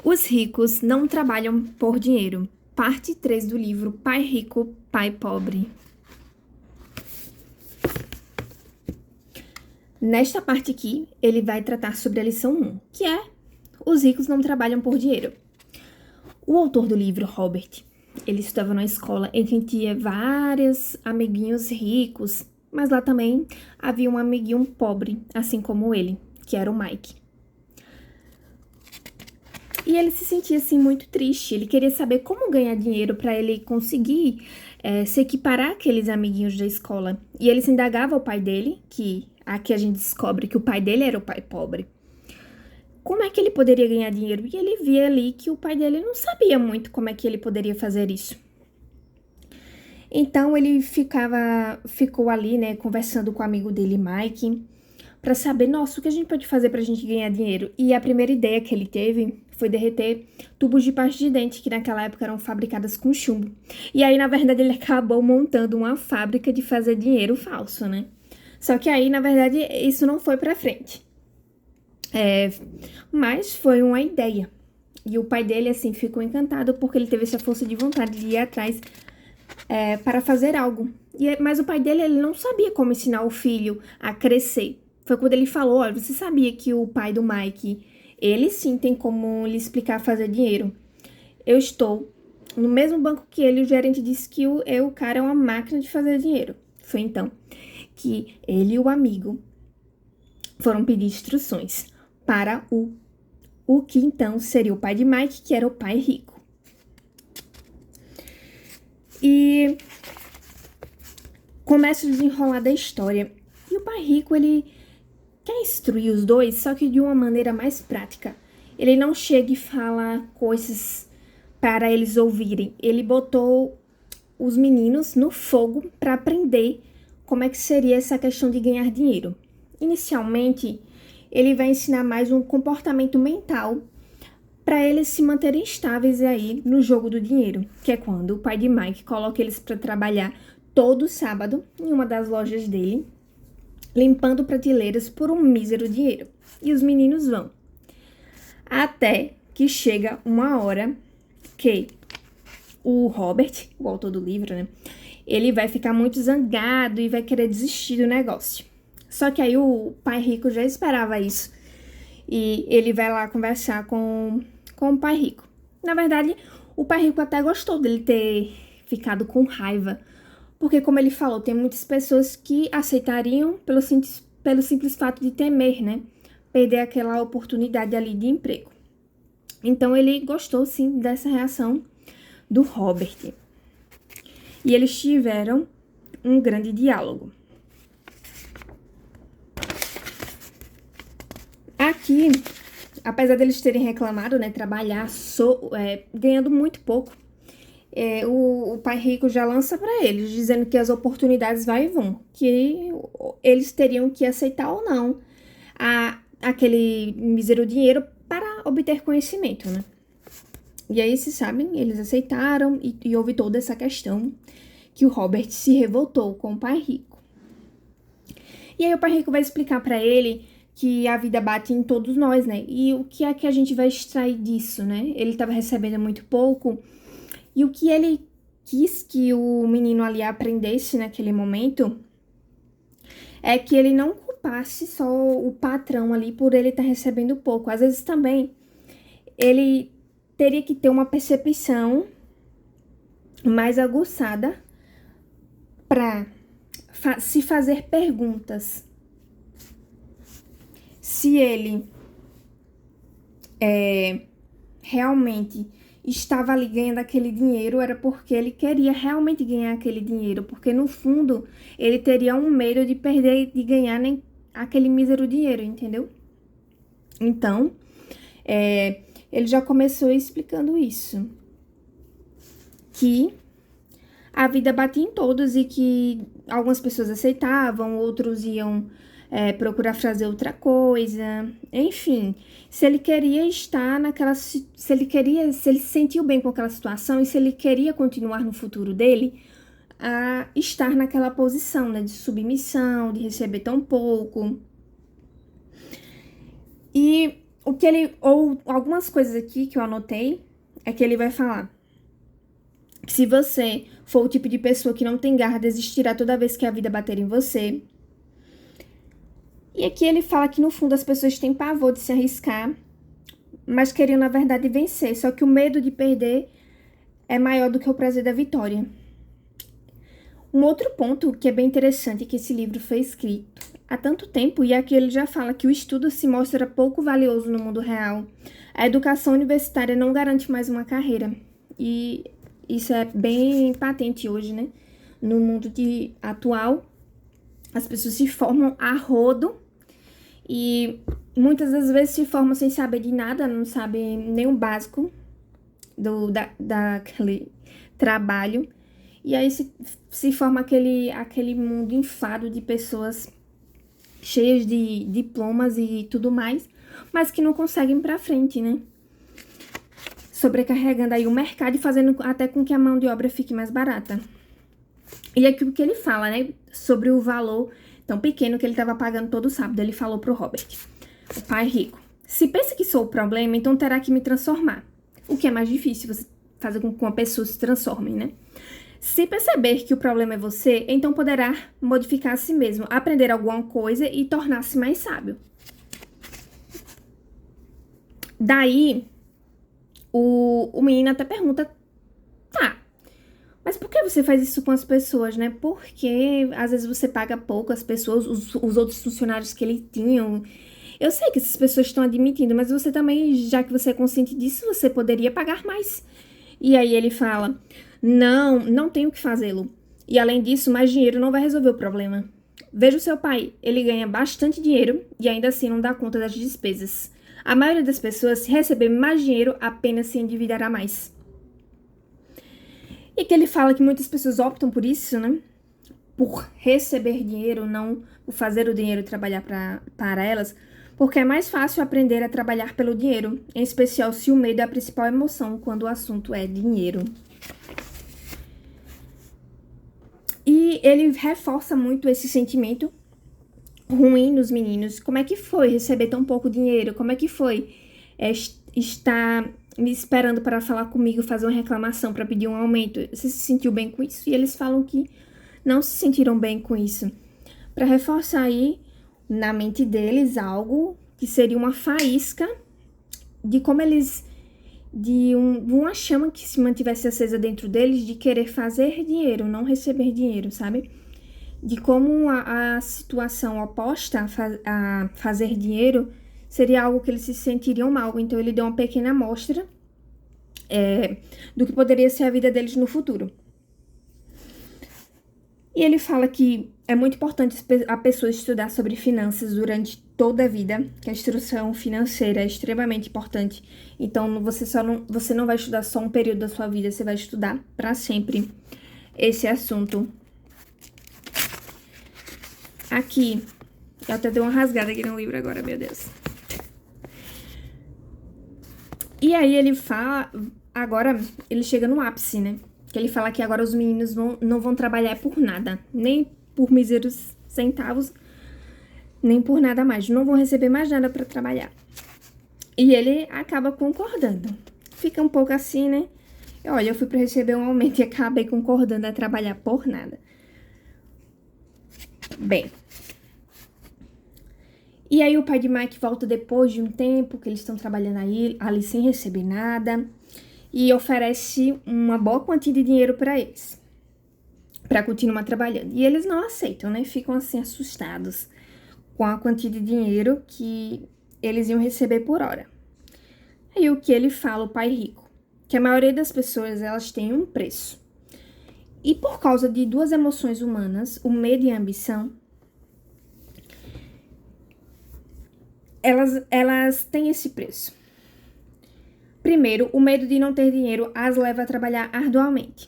Os ricos não trabalham por dinheiro. Parte 3 do livro Pai Rico, Pai Pobre. Nesta parte aqui, ele vai tratar sobre a lição 1, que é os ricos não trabalham por dinheiro. O autor do livro, Robert, ele estudava numa escola em que tinha vários amiguinhos ricos, mas lá também havia um amiguinho pobre, assim como ele, que era o Mike. E ele se sentia assim muito triste, ele queria saber como ganhar dinheiro para ele conseguir se equiparar àqueles amiguinhos da escola. E ele se indagava ao pai dele, que aqui a gente descobre que o pai dele era o pai pobre. Como é que ele poderia ganhar dinheiro? E ele via ali que o pai dele não sabia muito como é que ele poderia fazer isso. Então ele ficou ali, né, conversando com o amigo dele, Mike, para saber, nossa, o que a gente pode fazer pra gente ganhar dinheiro? E a primeira ideia que ele teve foi derreter tubos de pasta de dente, que naquela época eram fabricadas com chumbo. E aí, na verdade, ele acabou montando uma fábrica de fazer dinheiro falso, né? Só que aí, na verdade, isso não foi pra frente. Mas foi uma ideia. E o pai dele, assim, ficou encantado porque ele teve essa força de vontade de ir atrás para fazer algo. Mas o pai dele, ele não sabia como ensinar o filho a crescer. Foi quando ele falou, olha, você sabia que o pai do Mike, ele sim tem como lhe explicar fazer dinheiro. Eu estou no mesmo banco que ele, o gerente disse que o cara é uma máquina de fazer dinheiro. Foi então que ele e o amigo foram pedir instruções para o que então seria o pai de Mike, que era o pai rico. E começa o desenrolar da história. E o pai rico, ele quer instruir os dois, só que de uma maneira mais prática. Ele não chega e fala coisas para eles ouvirem. Ele botou os meninos no fogo para aprender como é que seria essa questão de ganhar dinheiro. Inicialmente, ele vai ensinar mais um comportamento mental para eles se manterem estáveis aí no jogo do dinheiro, que é quando o pai de Mike coloca eles para trabalhar todo sábado em uma das lojas dele, limpando prateleiras por um mísero dinheiro. E os meninos vão. Até que chega uma hora que o Robert, o autor do livro, né, ele vai ficar muito zangado e vai querer desistir do negócio. Só que aí o pai rico já esperava isso. E ele vai lá conversar com o pai rico. Na verdade, o pai rico até gostou dele ter ficado com raiva. Porque, como ele falou, tem muitas pessoas que aceitariam pelo simples fato de temer, né? Perder aquela oportunidade ali de emprego. Então, ele gostou, sim, dessa reação do Robert. E eles tiveram um grande diálogo. Aqui, apesar deles terem reclamado, né, trabalhar ganhando muito pouco, o pai rico já lança para eles, dizendo que as oportunidades vai e vão, que eles teriam que aceitar ou não aquele mísero dinheiro para obter conhecimento, né? E aí, se sabem, eles aceitaram e houve toda essa questão que o Robert se revoltou com o pai rico. E aí o pai rico vai explicar para ele que a vida bate em todos nós, né? E o que é que a gente vai extrair disso, né? Ele estava recebendo muito pouco. E o que ele quis que o menino ali aprendesse naquele momento é que ele não culpasse só o patrão ali por ele estar recebendo pouco. Às vezes também ele teria que ter uma percepção mais aguçada para se fazer perguntas. Se ele realmente estava ali ganhando aquele dinheiro, era porque ele queria realmente ganhar aquele dinheiro, porque no fundo ele teria um medo de perder, de ganhar nem aquele mísero dinheiro, entendeu? Então, ele já começou explicando isso, que a vida batia em todos e que algumas pessoas aceitavam, outros iam procurar fazer outra coisa, enfim, se ele queria estar se ele se sentiu bem com aquela situação e se ele queria continuar no futuro dele a estar naquela posição, né, de submissão, de receber tão pouco. E ou algumas coisas aqui que eu anotei, é que ele vai falar que se você for o tipo de pessoa que não tem garra, desistirá toda vez que a vida bater em você. E aqui ele fala que no fundo as pessoas têm pavor de se arriscar, mas queriam na verdade vencer, só que o medo de perder é maior do que o prazer da vitória. Um outro ponto que é bem interessante é que esse livro foi escrito há tanto tempo, e aqui ele já fala que o estudo se mostra pouco valioso no mundo real. A educação universitária não garante mais uma carreira. E isso é bem patente hoje, né? No mundo atual, as pessoas se formam a rodo e muitas das vezes se formam sem saber de nada, não sabem nem o básico daquele trabalho. E aí se forma aquele mundo infado de pessoas cheias de diplomas e tudo mais, mas que não conseguem ir pra frente, né? Sobrecarregando aí o mercado e fazendo até com que a mão de obra fique mais barata. E aqui o que ele fala, né? Sobre o valor tão pequeno que ele estava pagando todo sábado. Ele falou pro Robert, o pai rico: se pensa que sou o problema, então terá que me transformar. O que é mais difícil, você fazer com que uma pessoa se transforme, né? Se perceber que o problema é você, então poderá modificar a si mesmo, aprender alguma coisa e tornar-se mais sábio. Daí, o menino até pergunta, tá, mas por que você faz isso com as pessoas, né? Porque às vezes você paga pouco as pessoas, os outros funcionários que ele tinha. Eu sei que essas pessoas estão admitindo, mas você também, já que você é consciente disso, você poderia pagar mais. E aí ele fala, não tenho que fazê-lo. E além disso, mais dinheiro não vai resolver o problema. Veja o seu pai, ele ganha bastante dinheiro e ainda assim não dá conta das despesas. A maioria das pessoas, se receber mais dinheiro, apenas se endividará mais. E que ele fala que muitas pessoas optam por isso, né? Por receber dinheiro, não por fazer o dinheiro trabalhar para elas, porque é mais fácil aprender a trabalhar pelo dinheiro, em especial se o medo é a principal emoção quando o assunto é dinheiro. E ele reforça muito esse sentimento ruim nos meninos. Como é que foi receber tão pouco dinheiro? Como é que foi estar me esperando para falar comigo, fazer uma reclamação, para pedir um aumento? Você se sentiu bem com isso? E eles falam que não se sentiram bem com isso. Para reforçar aí na mente deles algo que seria uma faísca de como eles... de uma chama que se mantivesse acesa dentro deles de querer fazer dinheiro, não receber dinheiro, sabe? De como a situação oposta a fazer dinheiro seria algo que eles se sentiriam mal. Então ele deu uma pequena amostra do que poderia ser a vida deles no futuro. E ele fala que é muito importante a pessoa estudar sobre finanças durante toda a vida, que a instrução financeira é extremamente importante. Então, você não vai estudar só um período da sua vida, você vai estudar para sempre esse assunto. Aqui, eu até dei uma rasgada aqui no livro agora, meu Deus. E aí ele fala, agora ele chega no ápice, né? Que ele fala que agora os meninos não vão trabalhar por nada, nem por míseros centavos, nem por nada mais. Não vão receber mais nada para trabalhar. E ele acaba concordando. Fica um pouco assim, né? Olha, eu fui para receber um aumento e acabei concordando a trabalhar por nada. Bem. E aí o pai de Mike volta depois de um tempo que eles estão trabalhando ali sem receber nada. E oferece uma boa quantia de dinheiro para eles, para continuar trabalhando. E eles não aceitam, né? Ficam assim assustados com a quantia de dinheiro que eles iam receber por hora. Aí o que ele fala, o pai rico, que a maioria das pessoas, elas têm um preço. E por causa de duas emoções humanas, o medo e a ambição, elas têm esse preço. Primeiro, o medo de não ter dinheiro as leva a trabalhar arduamente.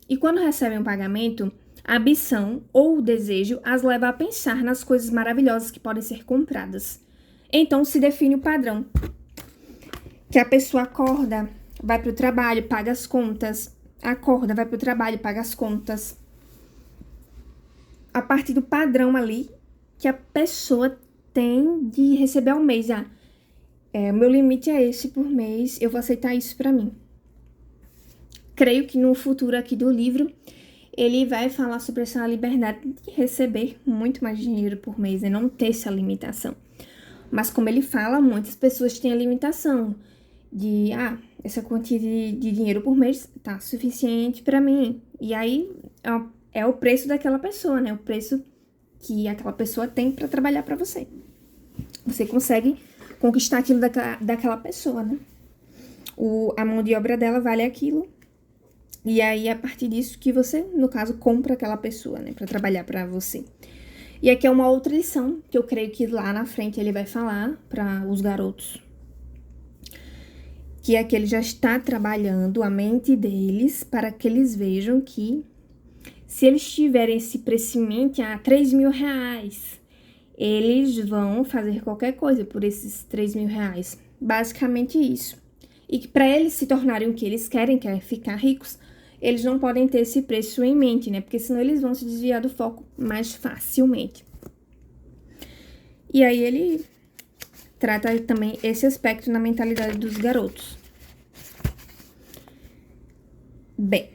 E quando recebem um pagamento, a ambição ou o desejo as leva a pensar nas coisas maravilhosas que podem ser compradas. Então se define o padrão. Que a pessoa acorda, vai para o trabalho, paga as contas. Acorda, vai para o trabalho, paga as contas. A partir do padrão ali que a pessoa tem de receber ao mês. O meu limite é esse por mês, eu vou aceitar isso pra mim. Creio que no futuro aqui do livro, ele vai falar sobre essa liberdade de receber muito mais dinheiro por mês e não ter essa limitação. Mas como ele fala, muitas pessoas têm a limitação de, essa quantia de dinheiro por mês tá suficiente pra mim. E aí é o preço daquela pessoa, né? O preço que aquela pessoa tem pra trabalhar pra você. Você consegue conquistar aquilo daquela pessoa, né? A mão de obra dela vale aquilo. E aí, a partir disso que você, no caso, compra aquela pessoa, né? Pra trabalhar pra você. E aqui é uma outra lição que eu creio que lá na frente ele vai falar para os garotos. Que é que ele já está trabalhando a mente deles para que eles vejam que se eles tiverem esse crescimento a 3 mil reais, eles vão fazer qualquer coisa por esses 3 mil reais. Basicamente isso. E que para eles se tornarem o que eles querem, que é ficar ricos, eles não podem ter esse preço em mente, né? Porque senão eles vão se desviar do foco mais facilmente. E aí ele trata também esse aspecto na mentalidade dos garotos. Bem,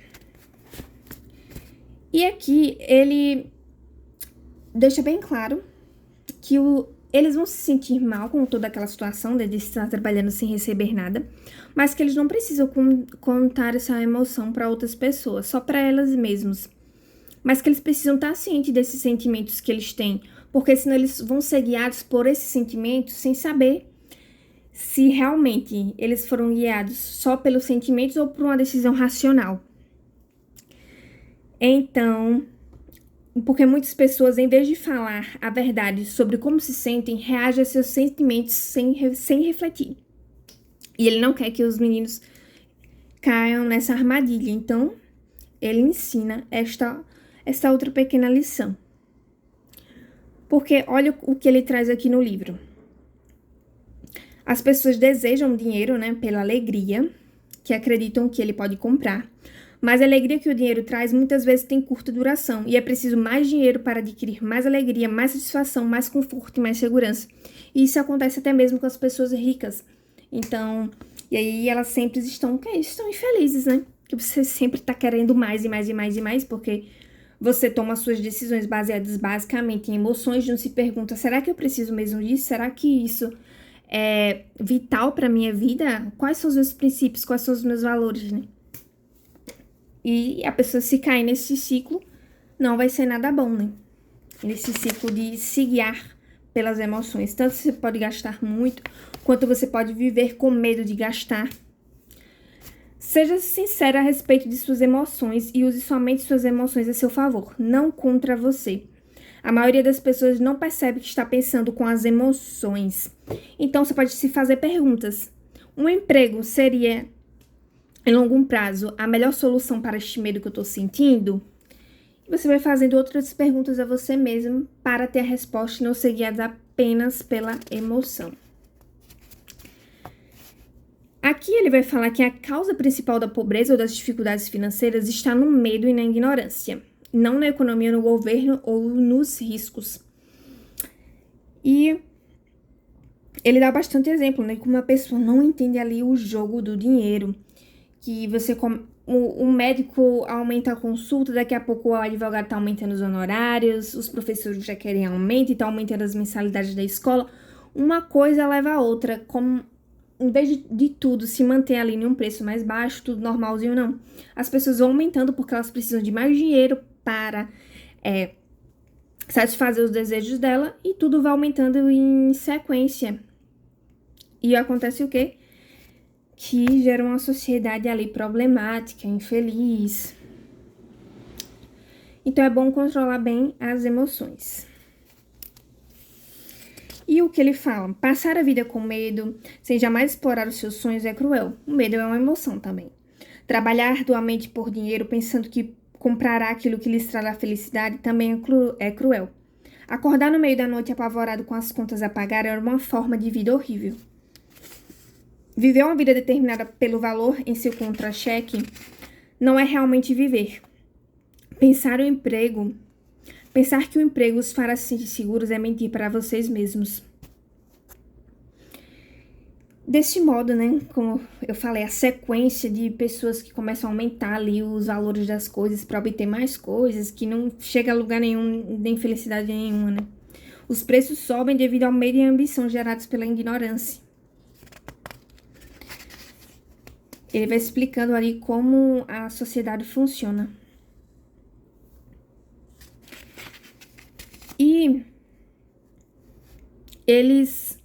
e aqui ele deixa bem claro que eles vão se sentir mal com toda aquela situação de estar trabalhando sem receber nada, mas que eles não precisam contar essa emoção para outras pessoas, só para elas mesmas. Mas que eles precisam estar cientes desses sentimentos que eles têm, porque senão eles vão ser guiados por esses sentimentos sem saber se realmente eles foram guiados só pelos sentimentos ou por uma decisão racional. Então, porque muitas pessoas, em vez de falar a verdade sobre como se sentem, reagem a seus sentimentos sem refletir. E ele não quer que os meninos caiam nessa armadilha. Então, ele ensina esta outra pequena lição. Porque olha o que ele traz aqui no livro. As pessoas desejam dinheiro, né, pela alegria, que acreditam que ele pode comprar. Mas a alegria que o dinheiro traz muitas vezes tem curta duração e é preciso mais dinheiro para adquirir mais alegria, mais satisfação, mais conforto e mais segurança. E isso acontece até mesmo com as pessoas ricas. Então, e aí elas sempre estão infelizes, né? Que você sempre tá querendo mais e mais e mais e mais, porque você toma suas decisões baseadas basicamente em emoções, não se pergunta, será que eu preciso mesmo disso? Será que isso é vital para minha vida? Quais são os meus princípios? Quais são os meus valores, né? E a pessoa se cair nesse ciclo, não vai ser nada bom, né? Nesse ciclo de se guiar pelas emoções. Tanto você pode gastar muito, quanto você pode viver com medo de gastar. Seja sincero a respeito de suas emoções e use somente suas emoções a seu favor, não contra você. A maioria das pessoas não percebe que está pensando com as emoções. Então, você pode se fazer perguntas. Um emprego seria, em longo prazo, a melhor solução para este medo que eu estou sentindo? E você vai fazendo outras perguntas a você mesmo para ter a resposta e não ser guiado apenas pela emoção. Aqui ele vai falar que a causa principal da pobreza ou das dificuldades financeiras está no medo e na ignorância, não na economia, no governo ou nos riscos. E ele dá bastante exemplo, né? Como uma pessoa não entende ali o jogo do dinheiro, que o médico aumenta a consulta, daqui a pouco o advogado está aumentando os honorários, os professores já querem aumento e está aumentando as mensalidades da escola. Uma coisa leva a outra, como em vez de tudo se manter ali em um preço mais baixo, tudo normalzinho, não. As pessoas vão aumentando porque elas precisam de mais dinheiro para satisfazer os desejos dela e tudo vai aumentando em sequência. E acontece o quê? Que gera uma sociedade ali problemática, infeliz. Então é bom controlar bem as emoções. E o que ele fala? Passar a vida com medo, sem jamais explorar os seus sonhos, é cruel. O medo é uma emoção também. Trabalhar arduamente por dinheiro, pensando que comprará aquilo que lhes trará felicidade, também é cruel. Acordar no meio da noite apavorado com as contas a pagar é uma forma de vida horrível. Viver uma vida determinada pelo valor em seu contra-cheque não é realmente viver. Pensar que o emprego os fará se sentir seguros é mentir para vocês mesmos. Desse modo, né, como eu falei, a sequência de pessoas que começam a aumentar ali os valores das coisas para obter mais coisas, que não chega a lugar nenhum, nem felicidade nenhuma, né? Os preços sobem devido ao medo e à ambição gerados pela ignorância. Ele vai explicando ali como a sociedade funciona. E eles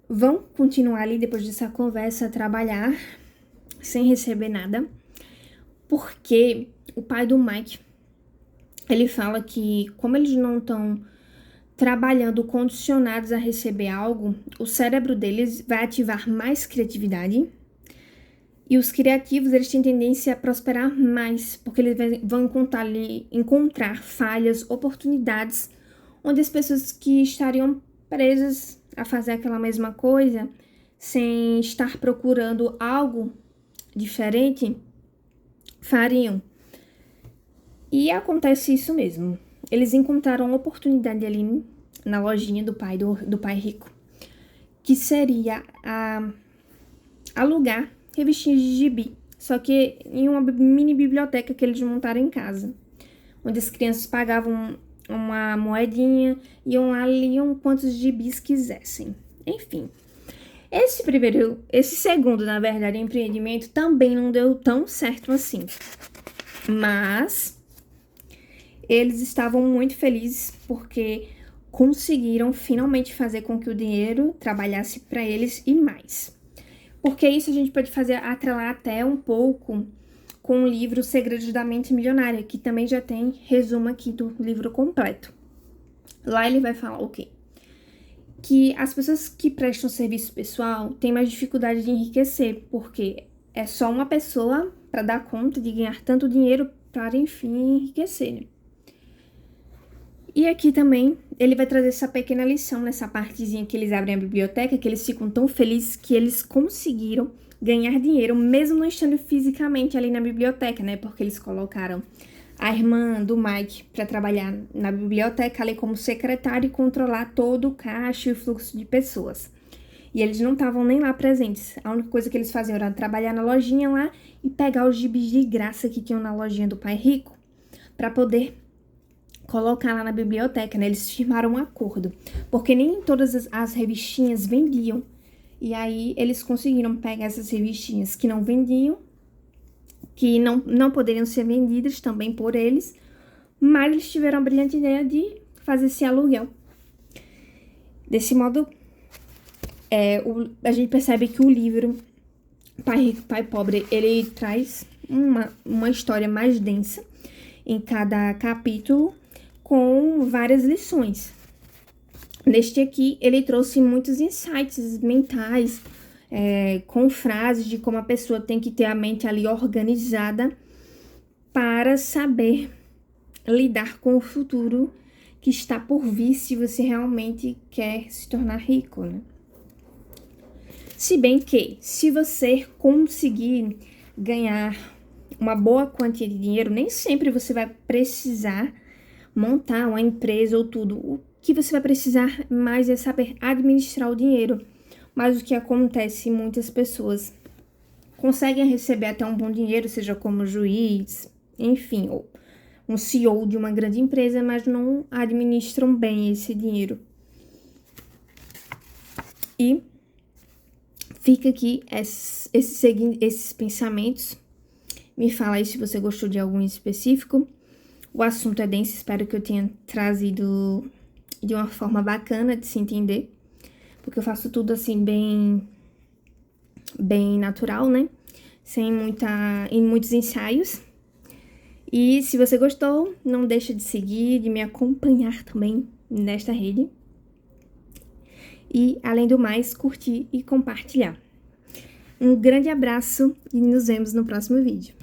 vão continuar ali, depois dessa conversa, a trabalhar sem receber nada, porque o pai do Mike, ele fala que como eles não estão trabalhando condicionados a receber algo, o cérebro deles vai ativar mais criatividade. E os criativos, eles têm tendência a prosperar mais, porque eles vão encontrar falhas, oportunidades, onde as pessoas que estariam presas a fazer aquela mesma coisa, sem estar procurando algo diferente, fariam. E acontece isso mesmo. Eles encontraram uma oportunidade ali na lojinha do pai rico, que seria alugar revistinhas de gibi, só que em uma mini biblioteca que eles montaram em casa, onde as crianças pagavam uma moedinha e iam lá, liam quantos gibis quisessem. Enfim, esse segundo, na verdade, empreendimento também não deu tão certo assim, mas eles estavam muito felizes porque conseguiram finalmente fazer com que o dinheiro trabalhasse para eles e mais. Porque isso a gente pode fazer atrelar até um pouco com o livro Segredos da Mente Milionária, que também já tem resumo aqui do livro completo. Lá ele vai falar o quê? Que as pessoas que prestam serviço pessoal têm mais dificuldade de enriquecer, porque é só uma pessoa para dar conta de ganhar tanto dinheiro para, enfim, enriquecer, né? E aqui também ele vai trazer essa pequena lição nessa partezinha que eles abrem a biblioteca, que eles ficam tão felizes que eles conseguiram ganhar dinheiro, mesmo não estando fisicamente ali na biblioteca, né? Porque eles colocaram a irmã do Mike para trabalhar na biblioteca ali como secretária e controlar todo o caixa e o fluxo de pessoas. E eles não estavam nem lá presentes. A única coisa que eles faziam era trabalhar na lojinha lá e pegar os gibis de graça que tinham na lojinha do pai rico para poder colocar lá na biblioteca, né? Eles firmaram um acordo, porque nem todas as revistinhas vendiam. E aí eles conseguiram pegar essas revistinhas que não vendiam, que não poderiam ser vendidas também por eles, mas eles tiveram a brilhante ideia de fazer esse aluguel. Desse modo, a gente percebe que o livro Pai Rico, Pai Pobre, ele traz uma história mais densa em cada capítulo, com várias lições. Neste aqui, ele trouxe muitos insights mentais, com frases de como a pessoa tem que ter a mente ali organizada para saber lidar com o futuro que está por vir se você realmente quer se tornar rico, né? Se bem que, se você conseguir ganhar uma boa quantia de dinheiro, nem sempre você vai precisar montar uma empresa ou tudo. O que você vai precisar mais é saber administrar o dinheiro. Mas o que acontece, muitas pessoas conseguem receber até um bom dinheiro, seja como juiz, enfim, ou um CEO de uma grande empresa, mas não administram bem esse dinheiro. E fica aqui esses pensamentos. Me fala aí se você gostou de algum específico. O assunto é denso, espero que eu tenha trazido de uma forma bacana de se entender, porque eu faço tudo assim bem natural, né? Sem muitos ensaios. E se você gostou, não deixa de seguir, de me acompanhar também nesta rede. E, além do mais, curtir e compartilhar. Um grande abraço e nos vemos no próximo vídeo.